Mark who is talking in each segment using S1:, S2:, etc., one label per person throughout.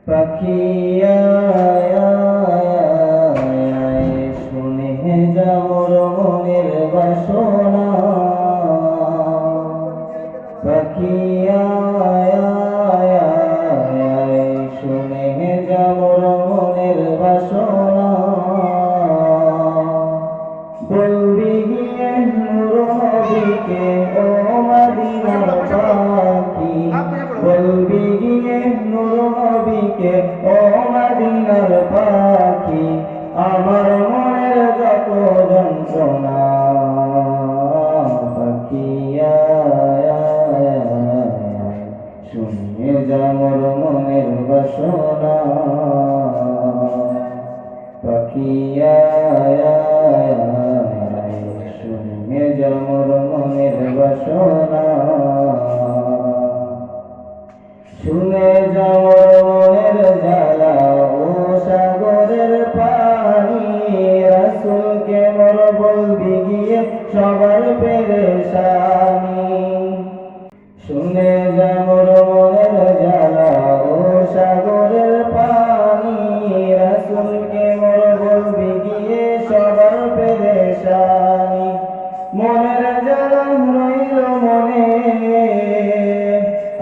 S1: পাখি শুনে যা মোর মনের বাসনা। পাখি শুনে যা মোর মনের বাসনা। বলবি গিয়ে নূর নবীকে ও মদিনার পাখি। বলবি গিয়ে নূর নবীকে ও মদিনার পাখি। আমার মনের যত যন্ত্রণা। পাখি শুনে যা মোর মনের বাসনা। পাখি শুনে যা মোর মনের বাসনা। শুনে যা মোর মনের জ্বালা ও সাগরের পানি। রাসূলকে মোর বলবি গিয়ে সবার পেরেশানি। শুনে যা মোর মনের জ্বালা ও সাগরের পানি। রাসূলকে মোর বলবি গিয়ে সবার পেরেশানি। মনের জ্বালা রইল মনে,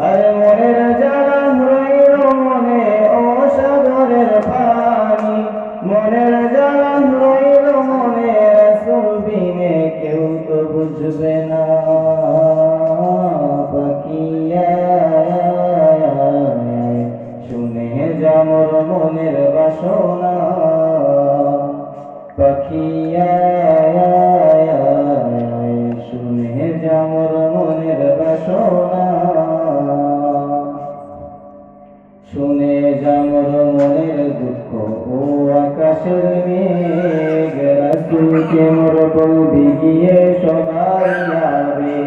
S1: আরে মনের জ্বালা রইল মনে ও সাগরের পানি। মনের জ্বালা রইল মনে, রাসূল বিনে কেউ তো বুঝবে না। পাখি শুনে যা মোর মনের বাসনা। পাখি শুনে যা মোর মনের বাসনা। শুনে যা মোর মনের দুঃখ ও আকাশের মেঘ। রাসূলকে মোর বলবি গিয়ে সবাই যাবে।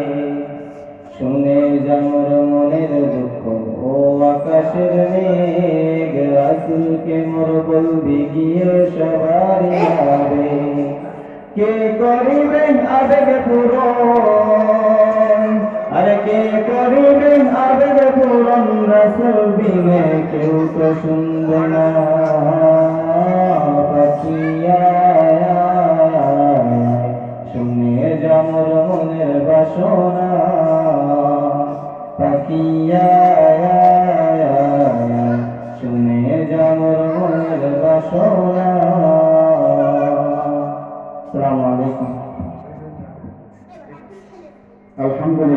S1: শুনে যা মোর মনের দুঃখ ও আকাশের মেঘ। রাসূলকে মোর বলবি গিয়ে সবাই যাবে। কে করিবে আবেগ পূরণ, আরে কে করিবে আবেগ পূরণ। রাসূল বিনে কেউ তো শুনবে না। পাখি শুনে যা মোর মনের বাসনা। পাখি শুনে যা মোর মনের বাসনা। আসসালামু আলাইকুম। আলহামদুলিল্লাহ।